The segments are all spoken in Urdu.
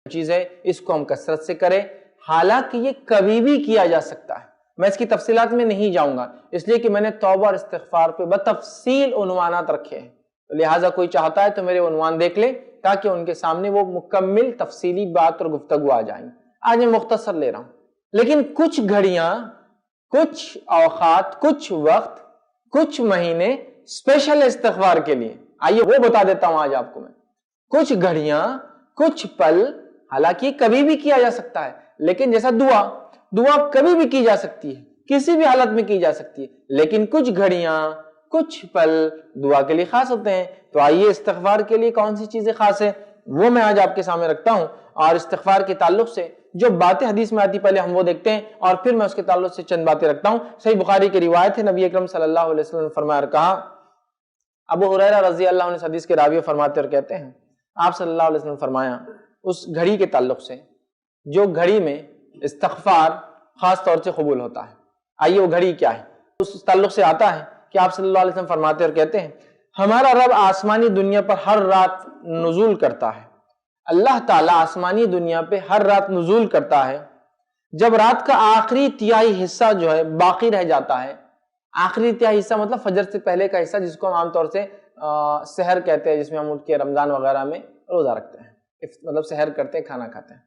چیز ہے اس کو ہم کثرت سے کریں، حالانکہ یہ کبھی بھی کیا جا سکتا ہے۔ میں اس کی تفصیلات میں نہیں جاؤں گا اس لیے کہ میں نے توبہ اور استغفار پہ بتفصیل عنوانات رکھے ہیں، لہٰذا کوئی چاہتا ہے تو میرے عنوان دیکھ لیں تاکہ ان کے سامنے وہ مکمل تفصیلی بات اور گفتگو آ جائیں۔ آج میں مختصر لے رہا ہوں، لیکن کچھ گھڑیاں، کچھ اوقات، کچھ وقت، کچھ مہینے اسپیشل استغفار کے لیے، آئیے وہ بتا دیتا ہوں آج آپ کو میں۔ کچھ گھڑیاں، کچھ پل، حالانکہ یہ کبھی بھی کیا جا سکتا ہے، لیکن جیسا دعا کبھی بھی کی جا سکتی ہے، کسی بھی حالت میں کی جا سکتی ہے، لیکن کچھ گھڑیاں، کچھ پل دعا کے لیے خاص ہوتے ہیں۔ تو آئیے استغفار کے لیے کون سی چیزیں خاص ہیں وہ میں آج آپ کے سامنے رکھتا ہوں، اور استغفار کے تعلق سے جو باتیں حدیث میں آتی پہلے ہم وہ دیکھتے ہیں، اور پھر میں اس کے تعلق سے چند باتیں رکھتا ہوں۔ صحیح بخاری کی روایت ہے، نبی اکرم صلی اللہ علیہ وسلم نے فرمایا اور کہا، ابو ہریرہ رضی اللہ عنہ اس حدیث کے راوی فرماتے اور کہتے ہیں، آپ صلی اللہ علیہ وسلم نے فرمایا اس گھڑی کے تعلق سے جو گھڑی میں استغفار خاص طور سے قبول ہوتا ہے۔ آئیے وہ گھڑی کیا ہے؟ اس تعلق سے آتا ہے کہ آپ صلی اللہ علیہ وسلم فرماتے اور کہتے ہیں، ہمارا رب آسمانی دنیا پر ہر رات نزول کرتا ہے، اللہ تعالیٰ آسمانی دنیا پہ ہر رات نزول کرتا ہے، جب رات کا آخری تہائی حصہ جو ہے باقی رہ جاتا ہے۔ آخری تہائی حصہ مطلب فجر سے پہلے کا حصہ، جس کو ہم عام طور سے سحر کہتے ہیں، جس میں ہم اٹھ کے رمضان وغیرہ میں روزہ رکھتے ہیں، مطلب سحر کرتے ہیں، کھانا کھاتے ہیں۔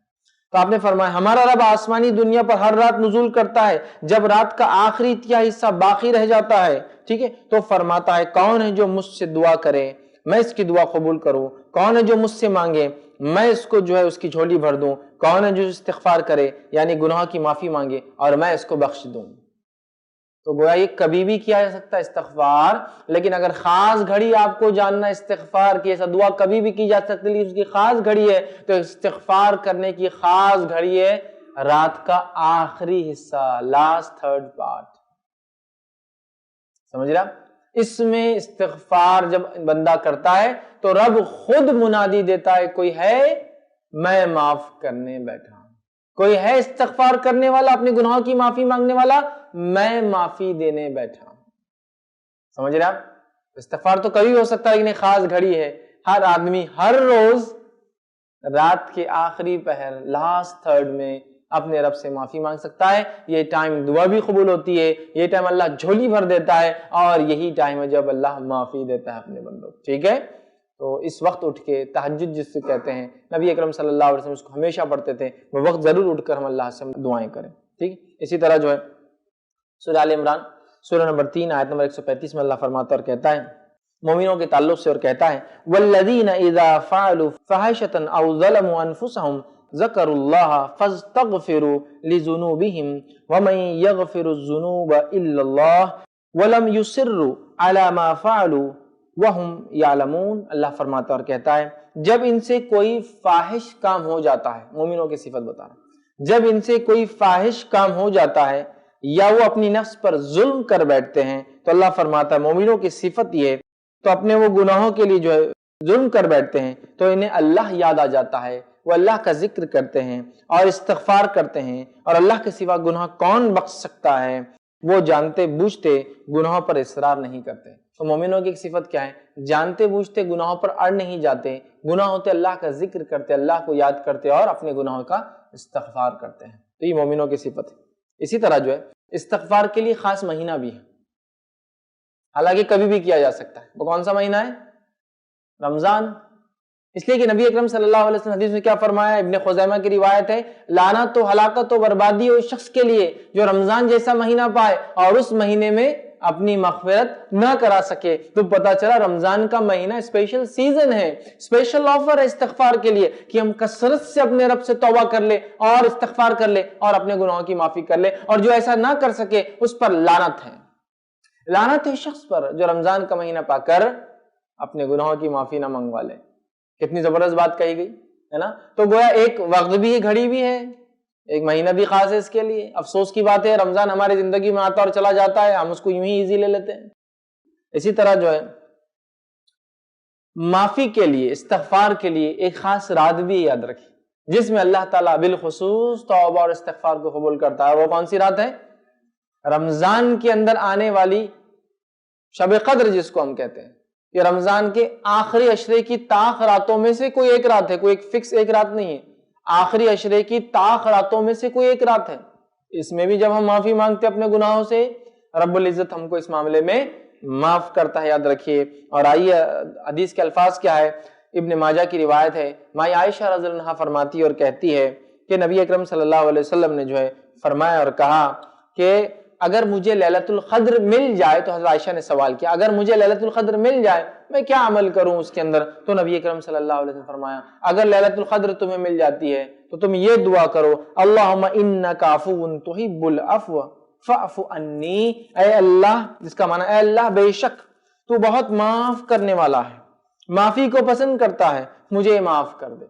تو آپ نے فرمایا ہمارا رب آسمانی دنیا پر ہر رات نزول کرتا ہے جب رات کا آخری تہائی حصہ باقی رہ جاتا ہے، ٹھیک ہے، تو فرماتا ہے کون ہے جو مجھ سے دعا کرے میں اس کی دعا قبول کروں، کون ہے جو مجھ سے مانگے میں اس کو جو ہے اس کی جھولی بھر دوں، کون ہے جو استغفار کرے یعنی گناہ کی معافی مانگے اور میں اس کو بخش دوں۔ تو گویا یہ کبھی بھی کیا جا سکتا ہے استغفار، لیکن اگر خاص گھڑی آپ کو جاننا استغفار کی، ایسا دعا کبھی بھی کی جا سکتی ہے اس کی خاص گھڑی ہے، تو استغفار کرنے کی خاص گھڑی ہے رات کا آخری حصہ، لاسٹ تھرڈ پارٹ، سمجھ رہا؟ اس میں استغفار جب بندہ کرتا ہے تو رب خود منادی دیتا ہے، کوئی ہے میں معاف کرنے بیٹھا ہوں، کوئی ہے استغفار کرنے والا، اپنے گناہوں کی معافی مانگنے والا، میں معافی دینے بیٹھا ہوں۔ سمجھ رہے آپ؟ استغفار تو کبھی ہو سکتا ہے لیکن ایک خاص گھڑی ہے، ہر آدمی ہر روز رات کے آخری پہر، لاسٹ تھرڈ میں اپنے رب سے معافی مانگ سکتا ہے۔ یہ ٹائم دعا بھی قبول ہوتی ہے، یہ ٹائم اللہ جھولی بھر دیتا ہے، اور یہی ٹائم ہے جب اللہ معافی دیتا ہے اپنے بندوں کو، ٹھیک ہے؟ تو اس وقت اٹھ کے تہجد جس سے کہتے ہیں، نبی اکرم صلی اللہ علیہ وسلم اس کو ہمیشہ پڑھتے تھے، وہ وقت ضرور اٹھ کر ہم اللہ سے دعائیں کریں، ٹھیک؟ اسی طرح جو ہے سورہ آل عمران سورہ نمبر 3 آیت نمبر 135 میں اللہ فرماتا اور کہتا ہے مومنوں کے تعلق سے، اور کہتا ہے والذین اذا فعلوا فاحشۃ او ظلموا انفسهم ذکروا اللہ فاستغفروا لذنوبهم ومن یغفر الذنوب الا اللہ ولم یصروا علی ما فعلوا وهم یعلمون۔ اللہ فرماتا اور کہتا ہے جب ان سے کوئی فاحش کام ہو جاتا ہے، مومنوں کی صفت بتا رہا ہوں، جب ان سے کوئی فاحش کام ہو جاتا ہے یا وہ اپنی نفس پر ظلم کر بیٹھتے ہیں، تو اللہ فرماتا ہے مومنوں کی صفت یہ، تو اپنے وہ گناہوں کے لیے جو ہے ظلم کر بیٹھتے ہیں تو انہیں اللہ یاد آ جاتا ہے، وہ اللہ کا ذکر کرتے ہیں اور استغفار کرتے ہیں، اور اللہ کے سوا گناہ کون بخش سکتا ہے، وہ جانتے بوجھتے گناہوں پر اصرار نہیں کرتے۔ تو مومنوں کی ایک صفت کیا ہے؟ جانتے بوجھتے گناہوں پر اڑ نہیں جاتے، گناہ ہوتے اللہ کا ذکر کرتے، اللہ کو یاد کرتے اور اپنے گناہوں کا استغفار کرتے ہیں۔ تو یہ مومنوں کی صفت ہے۔ اسی طرح جو ہے استغفار کے لیے خاص مہینہ بھی ہے، حالانکہ کبھی بھی کیا جا سکتا ہے۔ وہ کون سا مہینہ ہے؟ رمضان۔ اس لیے کہ نبی اکرم صلی اللہ علیہ وسلم حدیث میں کیا فرمایا؟ ابن خزیمہ کی روایت ہے، لعنت و ہلاکت و بربادی ہو اس شخص کے لیے جو رمضان جیسا مہینہ پائے اور اس مہینے میں اپنی مغفرت نہ کرا سکے۔ تو پتا چلا رمضان کا مہینہ اسپیشل سیزن ہے، اسپیشل آفر ہے استغفار کے لیے کہ ہم کثرت سے اپنے رب سے توبہ کر لے اور استغفار کر لے اور اپنے گناہوں کی معافی کر لے، اور جو ایسا نہ کر سکے اس پر لعنت ہے، لعنت ہے شخص پر جو رمضان کا مہینہ پا کر اپنے گناہوں کی معافی نہ منگوا لے۔ کتنی زبردست بات کہی گئی ہے نا؟ تو گویا ایک وقت بھی ہے، گھڑی بھی ہے، ایک مہینہ بھی خاص ہے اس کے لیے۔ افسوس کی بات ہے رمضان ہماری زندگی میں آتا اور چلا جاتا ہے، ہم اس کو یوں ہی ایزی لے لیتے ہیں۔ اسی طرح جو ہے معافی کے لیے، استغفار کے لیے ایک خاص رات بھی یاد رکھی جس میں اللہ تعالیٰ بالخصوص توبہ اور استغفار کو قبول کرتا ہے۔ وہ کون سی رات ہے؟ رمضان کے اندر آنے والی شب قدر جس کو ہم کہتے ہیں، یہ رمضان کے آخری عشرے کی طاق راتوں میں سے کوئی ایک رات ہے، کوئی ایک فکس ایک رات نہیں ہے۔ آخری عشرے کی طاق راتوں میں سے کوئی ایک رات ہے، اس میں بھی جب ہم معافی مانگتے اپنے گناہوں سے، رب العزت ہم کو اس معاملے میں معاف کرتا ہے، یاد رکھیے۔ اور آئیے حدیث کے الفاظ کیا ہے، ابن ماجہ کی روایت ہے، مائی عائشہ رضی اللہ عنہا فرماتی ہے اور کہتی ہے کہ نبی اکرم صلی اللہ علیہ وسلم نے جو ہے فرمایا اور کہا کہ اگر مجھے لیلۃ القدر مل جائے، تو حضرت عائشہ نے سوال کیا اگر مجھے لیلۃ القدر مل جائے میں کیا عمل کروں اس کے اندر؟ تو نبی اکرم صلی اللہ علیہ وسلم فرمایا اگر لیلۃ القدر تمہیں مل جاتی ہے تو تم یہ دعا کرو، اللہم انک عفو تحب العفو فاعف عنی، اے اللہ، جس کا معنی اے اللہ بے شک تو بہت معاف کرنے والا ہے، معافی کو پسند کرتا ہے، مجھے معاف کر دے،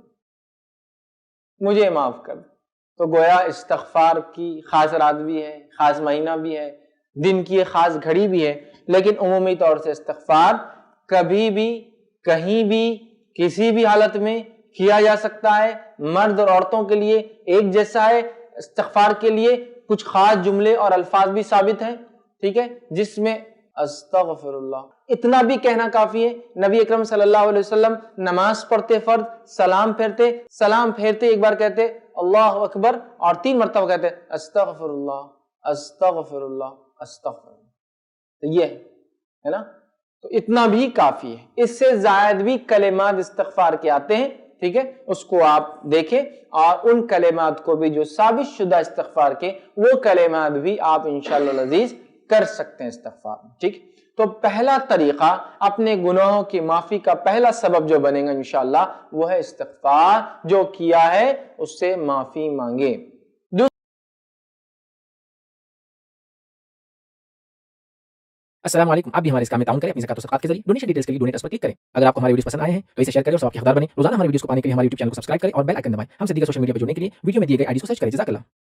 مجھے معاف کر دے۔ تو گویا استغفار کی خاص رات بھی ہے، خاص مہینہ بھی ہے، دن کی ایک خاص گھڑی بھی ہے، لیکن عمومی طور سے استغفار کبھی بھی کہیں بھی کسی بھی حالت میں کیا جا سکتا ہے، مرد اور عورتوں کے لیے ایک جیسا ہے۔ استغفار کے لیے کچھ خاص جملے اور الفاظ بھی ثابت ہیں، ٹھیک ہے، جس میں استغفر اللہ اتنا بھی کہنا کافی ہے۔ نبی اکرم صلی اللہ علیہ وسلم نماز پڑھتے فرض سلام پھیرتے ایک بار کہتے اللہ اکبر اور 3 مرتبہ کہتے استغفر اللہ استغفر اللہ استغفر اللہ، تو یہ ہے نا، تو اتنا بھی کافی ہے۔ اس سے زائد بھی کلمات استغفار کے آتے ہیں، ٹھیک ہے، اس کو آپ دیکھیں، اور ان کلمات کو بھی جو ثابت شدہ استغفار کے، وہ کلمات بھی آپ انشاءاللہ العزیز کر سکتے ہیں استغفار میں، ٹھیک۔ تو پہلا طریقہ اپنے گناہوں کی معافی کا پہلا سبب جو بنے گا انشاءاللہ وہ ہے استغفار، جو کیا ہے اس سے معافی مانگے۔ السلام علیکم، آپ بھی ہمارے اس کام میں تعاون کریں اپنی زکات و صدقات کے ذریعے۔ ڈونیشن ڈیٹیلز کے لیے ڈونیٹ اس پر کلک کریں۔ اگر آپ کو ہمارے ویڈیوز پسند آئے ہیں تو اسے شیئر کریں اور سب کے حقدار بنیں۔ روزانہ ہمارے ویڈیوز کو پانے کے لیے ہمارے یوٹیوب چینل کو سبسکرائب کریں اور بیل آئکن دبائیں۔ ہم سے دیگر سوشل میڈیا پہ جڑنے کے لیے ویڈیو میں دیے گئے آئی ڈی کو سرچ کریں۔ جزاک اللہ۔